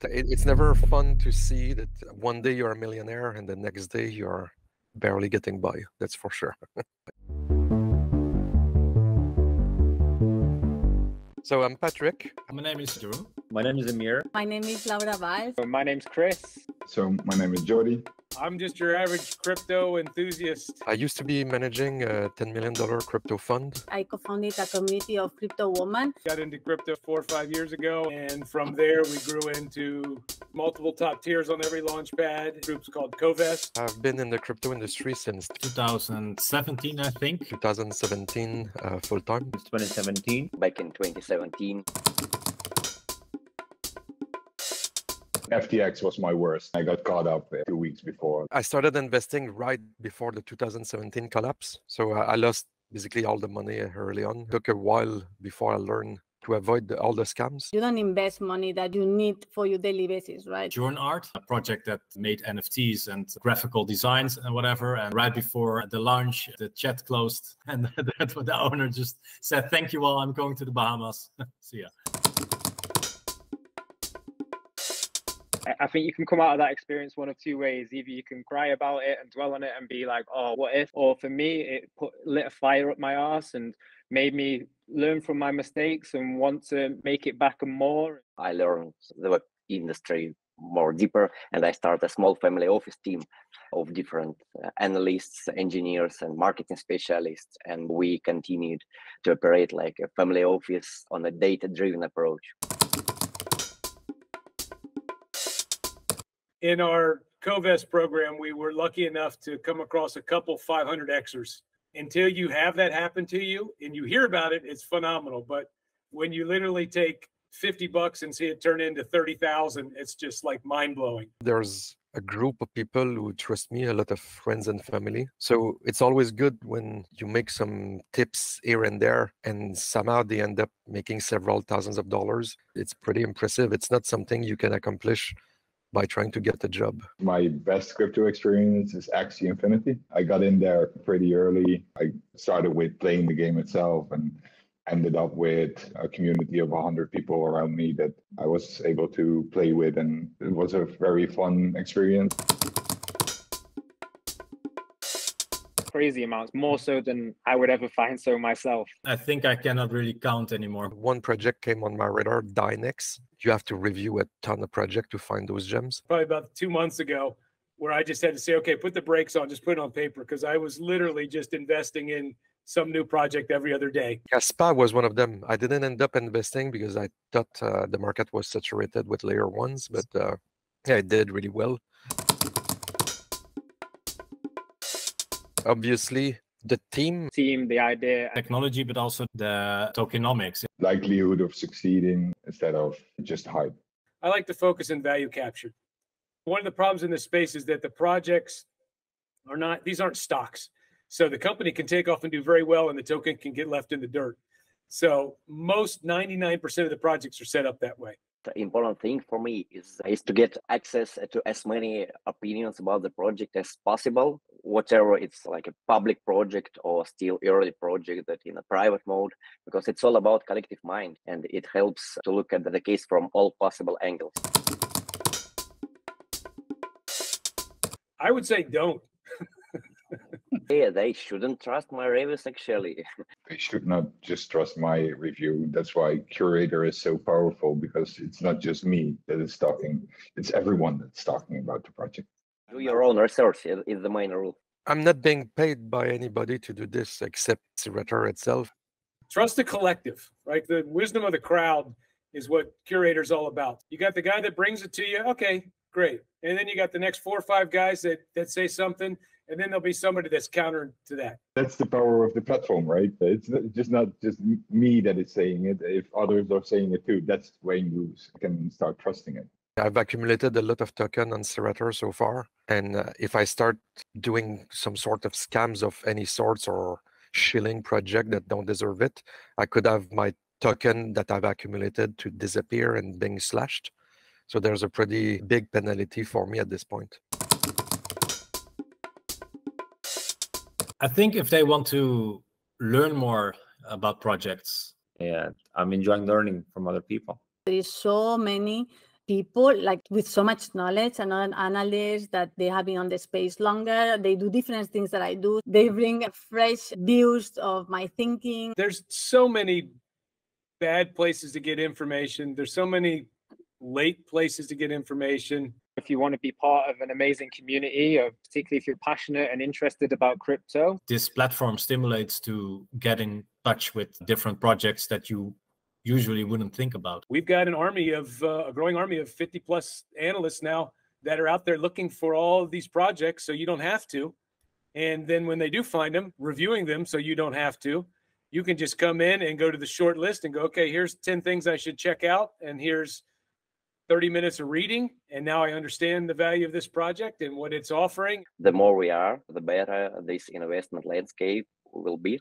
It's never fun to see that one day you're a millionaire and the next day you're barely getting by. That's for sure. So I'm Patrick. My name is Jeroen. My name is Amir. My name is Laura Valls. My name's Chris. So my name is Jody. I'm just your average crypto enthusiast. I used to be managing a $10 million crypto fund. I co-founded a community of crypto women. Got into crypto 4 or 5 years ago, and from there we grew into multiple top tiers on every launch pad. Groups called Covest. I've been in the crypto industry since 2017, I think. 2017 full-time. It's 2017. Back in 2017. FTX was my worst. I got caught up 2 weeks before. I started investing right before the 2017 collapse. So I lost basically all the money early on. It took a while before I learned to avoid all the scams. You don't invest money that you need for your daily basis, right? Journ Art, a project that made NFTs and graphical designs and whatever. And right before the launch, the chat closed and the owner just said, "Thank you all, I'm going to the Bahamas." See ya. I think you can come out of that experience one of two ways. Either you can cry about it and dwell on it and be like, oh, what if? Or for me, it lit a fire up my arse and made me learn from my mistakes and want to make it back and more. I learned the web industry more deeper, and I started a small family office team of different analysts, engineers, and marketing specialists. And we continued to operate like a family office on a data-driven approach. In our Covest program, we were lucky enough to come across a couple 500Xers. Until you have that happen to you and you hear about it, it's phenomenal. But when you literally take $50 and see it turn into 30,000, it's just like mind blowing. There's a group of people who trust me, a lot of friends and family. So it's always good when you make some tips here and there and somehow they end up making several thousands of dollars. It's pretty impressive. It's not something you can accomplish by trying to get a job. My best crypto experience is Axie Infinity. I got in there pretty early. I started with playing the game itself and ended up with a community of 100 people around me that I was able to play with, and it was a very fun experience. Crazy amounts, more so than I would ever find so myself. I think I cannot really count anymore. One project came on my radar, Dynex. You have to review a ton of projects to find those gems. Probably about 2 months ago, where I just had to say, okay, put the brakes on, just put it on paper, because I was literally just investing in some new project every other day. Spa was one of them. I didn't end up investing because I thought the market was saturated with layer ones, but yeah, it did really well. Obviously, the team, the idea, Technology, but also the tokenomics. Likelihood of succeeding instead of just hype. I like to focus on value capture. One of the problems in this space is that the projects are not, these aren't stocks. So the company can take off and do very well and the token can get left in the dirt. So most 99% of the projects are set up that way. The important thing for me is to get access to as many opinions about the project as possible, whatever it's like a public project or still early project that in a private mode, because it's all about collective mind and it helps to look at the case from all possible angles. I would say don't. Yeah, they shouldn't trust my reviews actually. They should not just trust my review. That's why Cyrator is so powerful, because it's not just me that is talking, it's everyone that's talking about the project. Do your own research is the main rule. I'm not being paid by anybody to do this except Cyrator itself. Trust the collective, right? The wisdom of the crowd is what Cyrator's all about. You got the guy that brings it to you, okay, great. And then you got the next 4 or 5 guys that say something, and then there'll be somebody that's counter to that. That's the power of the platform, right? It's not just me that is saying it. If others are saying it too, that's when you can start trusting it. I've accumulated a lot of token on Cyrator so far. And if I start doing some sort of scams of any sorts or shilling project that don't deserve it, I could have my token that I've accumulated to disappear and being slashed. So there's a pretty big penalty for me at this point. I think if they want to learn more about projects. Yeah, I'm enjoying learning from other people. There is so many people like with so much knowledge and analysts that they have been on the space longer. They do different things that I do. They bring fresh views of my thinking. There's so many bad places to get information. There's so many late places to get information. If you want to be part of an amazing community, or particularly if you're passionate and interested about crypto, this platform stimulates to get in touch with different projects that you usually wouldn't think about. We've got an army of a growing army of 50 plus analysts now that are out there looking for all of these projects, so you don't have to. And then when they do find them, reviewing them so you don't have to. You can just come in and go to the short list and go, okay, here's 10 things I should check out, and here's 30 minutes of reading, and now I understand the value of this project and what it's offering. The more we are, the better this investment landscape will be.